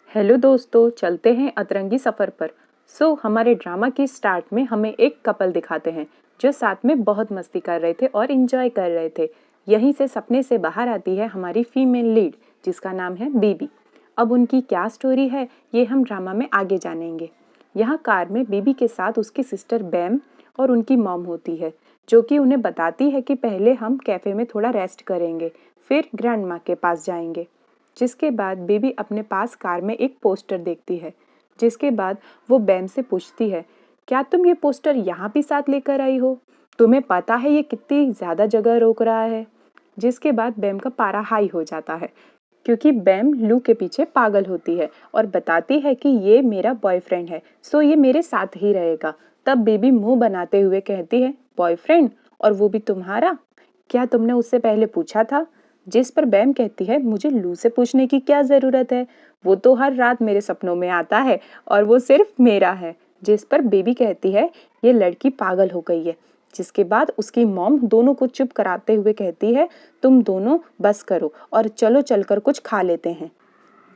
Hello दोस्तों, चलते हैं अतरंगी सफ़र पर। हमारे ड्रामा की स्टार्ट में हमें एक कपल दिखाते हैं जो साथ में बहुत मस्ती कर रहे थे और इंजॉय कर रहे थे। यहीं से सपने से बाहर आती है हमारी फीमेल लीड, जिसका नाम है बीबी। अब उनकी क्या स्टोरी है ये हम ड्रामा में आगे जानेंगे। यहाँ कार में बीबी के साथ उसकी सिस्टर बैम और उनकी मॉम होती है, जो कि उन्हें बताती है कि पहले हम कैफ़े में थोड़ा रेस्ट करेंगे, फिर ग्रैंड माँ के पास जाएंगे। जिसके बाद बेबी अपने पास कार में एक पोस्टर देखती है। जिसके बाद वो बैम से पूछती है, क्या तुम ये पोस्टर यहाँ भी साथ लेकर आई हो? तुम्हें पता है ये कितनी ज़्यादा जगह रोक रहा है? जिसके बाद बैम का पारा हाई हो जाता है, क्योंकि बैम लू के पीछे पागल होती है और बताती है कि ये मेरा बॉयफ्रेंड है, सो ये मेरे साथ ही रहेगा। तब बेबी मुंह बनाते हुए कहती है, बॉयफ्रेंड? और वो भी तुम्हारा? क्या तुमने उससे पहले पूछा था? जिस पर बैम कहती है, मुझे लू से पूछने की क्या जरूरत है, वो तो हर रात मेरे सपनों में आता है और वो सिर्फ मेरा है। जिस पर बेबी कहती है, ये लड़की पागल हो गई है। जिसके बाद उसकी मॉम दोनों को चुप कराते हुए कहती है, तुम दोनों बस करो और चलो चलकर कुछ खा लेते हैं।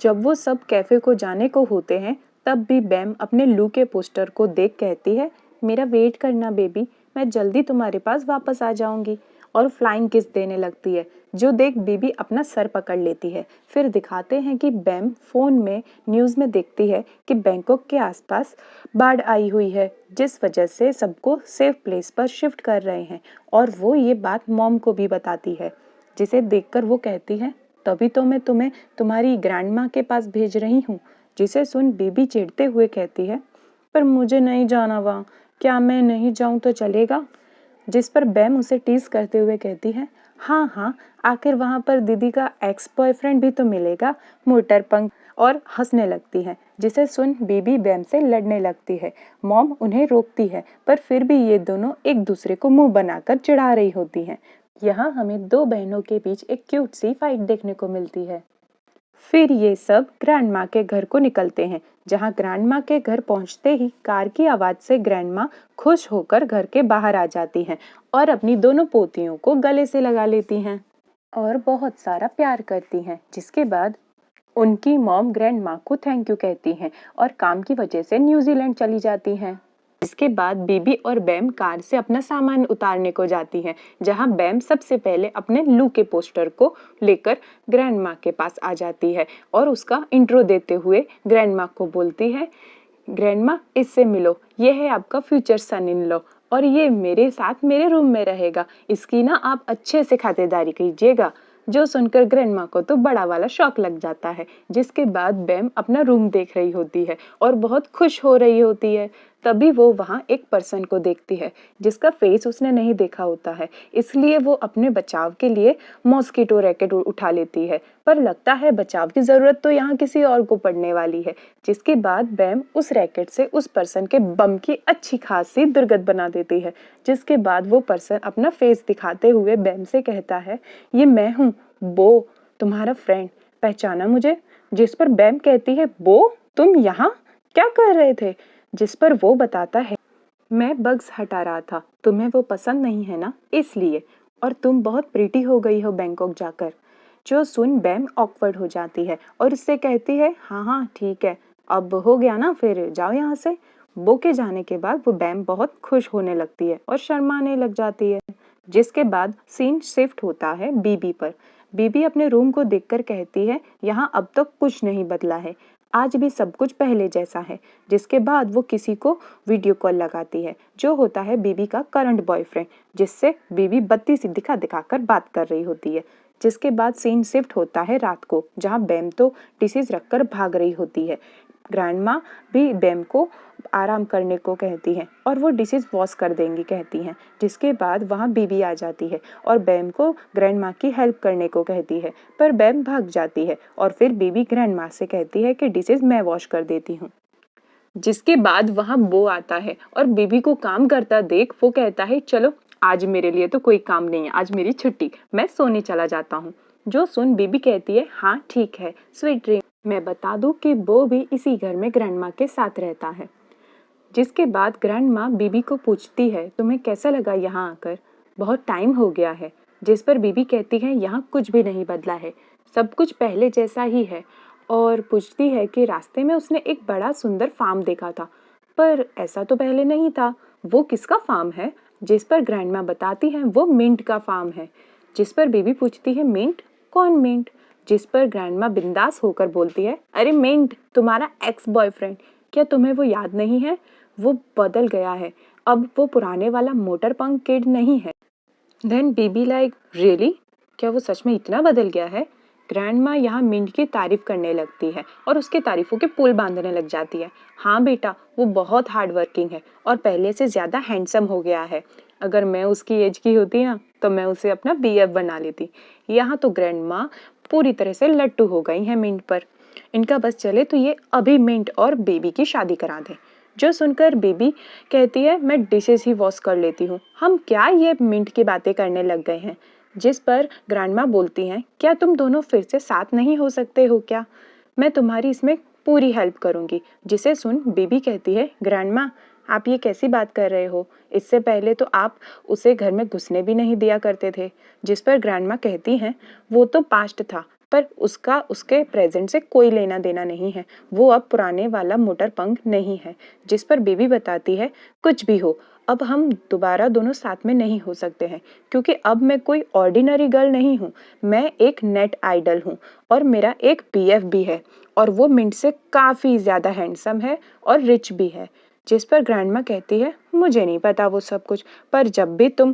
जब वो सब कैफे को जाने को होते हैं, तब भी बैम अपने लू के पोस्टर को देख कहती है, मेरा वेट करना बेबी, मैं जल्दी तुम्हारे पास वापस आ जाऊंगी। और फ्लाइंग किस देने लगती है, जो देख बेबी अपना सर पकड़ लेती है। फिर दिखाते हैं कि बैम फोन में न्यूज़ में देखती है कि बैंकॉक के आसपास बाढ़ आई हुई है, जिस वजह से सबको सेफ प्लेस पर शिफ्ट कर रहे हैं। और वो ये बात मॉम को भी बताती है, जिसे देखकर वो कहती है, तभी तो मैं तुम्हें तुम्हारी ग्रैंड माँ के पास भेज रही हूँ। जिसे सुन बेबी चिढ़ते हुए कहती है, पर मुझे नहीं जाना वहाँ, क्या मैं नहीं जाऊँ तो चलेगा? जिस पर बैम उसे टीज करते हुए कहती है, हाँ हाँ, आखिर वहाँ पर दीदी का एक्स बॉयफ्रेंड भी तो मिलेगा, मोटर पंख। और हंसने लगती है। जिसे सुन बेबी बैम से लड़ने लगती है। मॉम उन्हें रोकती है, पर फिर भी ये दोनों एक दूसरे को मुंह बनाकर चिढ़ा रही होती हैं। यहाँ हमें दो बहनों के बीच एक क्यूट सी फाइट देखने को मिलती है। फिर ये सब ग्रैंड माँ के घर को निकलते हैं, जहाँ ग्रैंड माँ के घर पहुँचते ही कार की आवाज से ग्रैंड माँ खुश होकर घर के बाहर आ जाती हैं और अपनी दोनों पोतियों को गले से लगा लेती हैं और बहुत सारा प्यार करती हैं। जिसके बाद उनकी मॉम ग्रैंड माँ को थैंक यू कहती हैं और काम की वजह से न्यूजीलैंड चली जाती हैं। इसके बाद बेबी और बैम कार से अपना सामान उतारने को जाती हैं, जहां बैम सबसे पहले अपने लू के पोस्टर को लेकर ग्रैंड माँ के पास आ जाती है और उसका इंट्रो देते हुए ग्रैंड माँ को बोलती है, ग्रैंड माँ इससे मिलो, ये है आपका फ्यूचर सन इन लॉ और ये मेरे साथ मेरे रूम में रहेगा, इसकी ना आप अच्छे से खातिरदारी कीजिएगा। जो सुनकर ग्रैंड माँ को तो बड़ा वाला शौक लग जाता है। जिसके बाद बैम अपना रूम देख रही होती है और बहुत खुश हो रही होती है। तभी वो वहाँ एक पर्सन को देखती है, जिसका फेस उसने नहीं देखा होता है, इसलिए वो अपने बचाव के लिए मॉस्किटो रैकेट उठा लेती है। पर लगता है बचाव की जरूरत तो यहाँ किसी और को पड़ने वाली है। जिसके बाद बैम उस रैकेट से उस पर्सन के बम की अच्छी खासी दुर्गत बना देती है। जिसके बाद वो पर्सन अपना फेस दिखाते हुए बैम से कहता है, ये मैं हूँ बो, तुम्हारा फ्रेंड, पहचाना मुझे? जिस पर बैम कहती है, बो तुम यहाँ क्या कर रहे थे? जिस पर वो बताता है, मैं बग्स हटा रहा था, तुम्हें वो पसंद नहीं है ना, इसलिए, और तुम बहुत प्रीटी हो गई हो बैंकॉक जाकर। जो सुन बैम ऑकवर्ड हो जाती है और उससे कहती है, हाँ हाँ ठीक है, अब हो गया ना, फिर जाओ यहाँ से। बो के जाने के बाद वो बैम बहुत खुश होने लगती है और शर्माने लग जाती है। जिसके बाद सीन शिफ्ट होता है बीबी पर। बीबी अपने रूम को देखकर कहती है, यहाँ अब तक कुछ नहीं बदला है, आज भी सब कुछ पहले जैसा है। जिसके बाद वो किसी को वीडियो कॉल लगाती है, जो होता है बीबी का करंट बॉयफ्रेंड, जिससे बीबी बत्ती सी दिखा दिखाकर बात कर रही होती है। जिसके बाद सीन शिफ्ट होता है रात को, जहाँ बैम तो डिसीज रखकर भाग रही होती है। ग्रैंडमा भी बैम को आराम करने को कहती हैं और वो डिशेज वॉश कर देंगी कहती हैं। जिसके बाद वहाँ बीबी आ जाती है और बैम को ग्रैंडमा की हेल्प करने को कहती है, पर बैम भाग जाती है और फिर बीबी ग्रैंडमा से कहती है कि डिशेज मैं वॉश कर देती हूँ। जिसके बाद वहाँ बो आता है और बीबी को काम करता देख वो कहता है, चलो आज मेरे लिए तो कोई काम नहीं है, आज मेरी छुट्टी, मैं सोने चला जाता हूँ। जो सुन बीबी कहती है, हाँ ठीक है, स्वीट ड्रीम। मैं बता दूं कि बो भी इसी घर में ग्रैंडमा के साथ रहता है। जिसके बाद ग्रैंडमा बीबी को पूछती है, तुम्हें कैसा लगा यहाँ आकर? बहुत टाइम हो गया है। जिस पर बीबी कहती है, यहाँ कुछ भी नहीं बदला है, सब कुछ पहले जैसा ही है और पूछती है कि रास्ते में उसने एक बड़ा सुंदर फार्म देखा था, पर ऐसा तो पहले नहीं था। वो किसका फार्म है? जिस पर ग्रैंडमा बताती है वो मिंट का फार्म है। जिस पर बेबी पूछती है मिंट? कौन मिंट? जिस पर ग्रैंडमा बिंदास होकर बोलती है, अरे मिंट, तुम्हारा एक्स बॉयफ्रेंड। क्या तुम्हें वो याद नहीं है? वो बदल गया है, अब वो पुराने वाला मोटर पंख किड नहीं है। Then baby like really? क्या वो सच में इतना बदल गया है? ग्रैंडमा यहाँ मिंट की तारीफ करने लगती है और उसके तारीफों के पुल बांधने लग जाती है। हाँ बेटा, वो बहुत हार्ड वर्किंग है और पहले से ज्यादा हैंडसम हो गया है। अगर मैं उसकी एज की होती ना तो मैं उसे अपना बीएफ बना लेती। यहाँ तो ग्रैंडमा पूरी तरह से लट्टू हो गई है मिंट पर। इनका बस चले तो ये अभी मिंट और बेबी की शादी करा दें। जो सुनकर बेबी कहती है मैं डिशेस ही वॉश कर लेती हूँ। हम क्या ये मिंट की बातें करने लग गए हैं? जिस पर ग्रैंडमा बोलती हैं, क्या तुम दोनों फिर से साथ नहीं हो सकते हो क्या? मैं तुम्हारी इसमें पूरी हेल्प करूंगी। जिसे सुन बेबी कहती है, ग्रैंडमा आप ये कैसी बात कर रहे हो? इससे पहले तो आप उसे घर में घुसने भी नहीं दिया करते थे। जिस पर ग्रैंडमा कहती हैं, वो तो पास्ट था, पर उसका उसके प्रेजेंट से कोई लेना देना नहीं है। वो अब पुराने वाला मोटर पंख नहीं है। जिस पर बेबी बताती है, कुछ भी हो, अब हम दोबारा दोनों साथ में नहीं हो सकते हैं, क्योंकि अब मैं कोई ऑर्डिनरी गर्ल नहीं हूँ। मैं एक नेट आइडल हूँ और मेरा एक बीएफ भी है और वो मिंट से काफ़ी ज़्यादा हैंडसम है और रिच भी है। जिस पर ग्रैंडमा कहती है, मुझे नहीं पता वो सब कुछ, पर जब भी तुम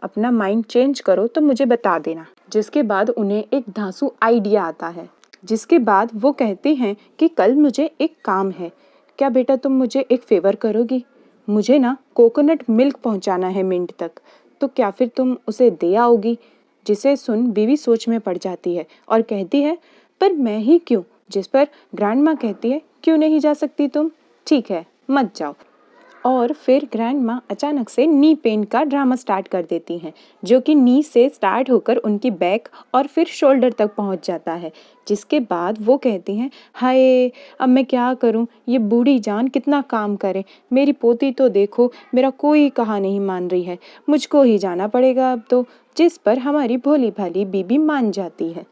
अपना माइंड चेंज करो तो मुझे बता देना। जिसके बाद उन्हें एक धांसू आइडिया आता है। जिसके बाद वो कहती हैं कि कल मुझे एक काम है। क्या बेटा तुम मुझे एक फेवर करोगी? मुझे ना कोकोनट मिल्क पहुंचाना है मिंट तक, तो क्या फिर तुम उसे दे आओगी? जिसे सुन बीवी सोच में पड़ जाती है और कहती है, पर मैं ही क्यों? जिस पर ग्रैंडमा कहती है, क्यों नहीं जा सकती तुम? ठीक है, मत जाओ। और फिर ग्रैंडमा अचानक से नी पेन का ड्रामा स्टार्ट कर देती हैं, जो कि नी से स्टार्ट होकर उनकी बैक और फिर शोल्डर तक पहुंच जाता है। जिसके बाद वो कहती हैं, हाय अब मैं क्या करूं? ये बूढ़ी जान कितना काम करे। मेरी पोती तो देखो, मेरा कोई कहा नहीं मान रही है। मुझको ही जाना पड़ेगा अब तो। जिस पर हमारी भोली भाली बीबी मान जाती है।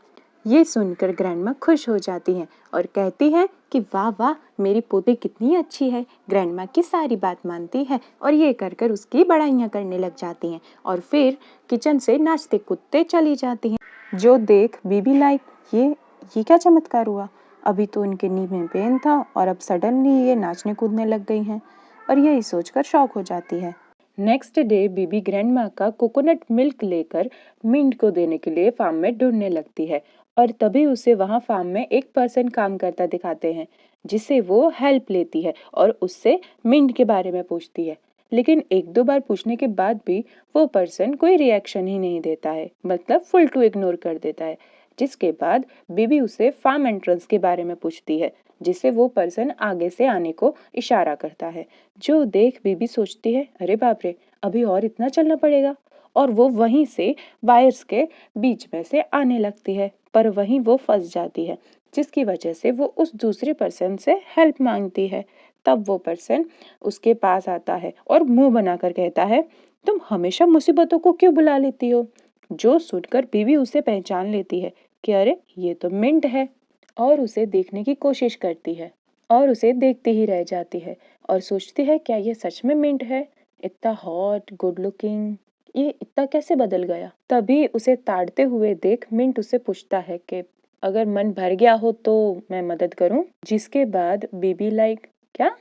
ये सुनकर ग्रैंडमा खुश हो जाती हैं और कहती हैं कि वाह वाह, मेरी पोती कितनी अच्छी है, ग्रैंडमा की सारी बात मानती है। और ये कर कर उसकी बड़ाइयाँ करने लग जाती हैं और फिर किचन से नाचते कूदते चली जाती हैं। जो देख बीबी लाइक, ये क्या चमत्कार हुआ? अभी तो इनके नी में पेन था और अब सडनली ये नाचने कूदने लग गई हैं। और यही सोचकर शॉक हो जाती है। नेक्स्ट डे बीबी ग्रैंडमा का कोकोनट मिल्क लेकर मिंट को देने के लिए फार्म में ढूंढने लगती है और तभी उसे वहां फार्म में एक पर्सन काम करता दिखाते हैं, जिससे वो हेल्प लेती है और उससे मिंट के बारे में पूछती है। लेकिन एक दो बार पूछने के बाद भी वो पर्सन कोई रिएक्शन ही नहीं देता है, मतलब फुल टू इग्नोर कर देता है। जिसके बाद बीबी उसे फार्म एंट्रेंस के बारे में पूछती है, जिससे वो पर्सन आगे से आने को इशारा करता है। जो देख बीबी सोचती है, अरे बाप रे, अभी और इतना चलना पड़ेगा। और वो वहीं से वायर्स के बीच में से आने लगती है, पर वहीं वो फंस जाती है, जिसकी वजह से वो उस दूसरे पर्सन से हेल्प मांगती है। तब वो पर्सन उसके पास आता है और मुंह बनाकर कहता है, तुम हमेशा मुसीबतों को क्यों बुला लेती हो? जो सुनकर बीवी उसे पहचान लेती है कि अरे ये तो मिंट है, और उसे देखने की कोशिश करती है और उसे देखती ही रह जाती है और सोचती है, क्या ये सच में मिंट है? इतना हॉट, गुड लुकिंग, ये इतना कैसे बदल गया? तभी उसे ताड़ते हुए देख मिंट उसे पूछता है कि अगर मन भर गया हो तो मैं मदद करूं? जिसके बाद बेबी लाइक, क्या?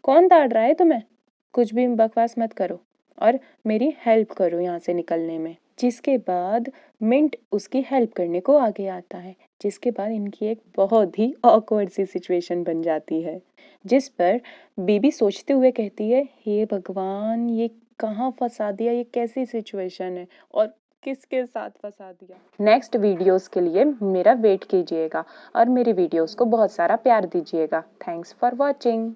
कौन ताड़ रहा है तुम्हें? कुछ भी बकवास मत करो और मेरी हेल्प करो यहाँ से निकलने में। जिसके बाद मिंट उसकी हेल्प करने को आगे आता है, जिसके बाद इनकी एक बहुत ही ऑकवर्ड सी सिचुएशन बन जाती है, जिस पर बेबी सोचते हुए कहती है, हे भगवान, ये कहाँ फंसा दिया, ये कैसी सिचुएशन है और किसके साथ फंसा दिया। नेक्स्ट वीडियोस के लिए मेरा वेट कीजिएगा और मेरी वीडियोस को बहुत सारा प्यार दीजिएगा। Thanks for watching.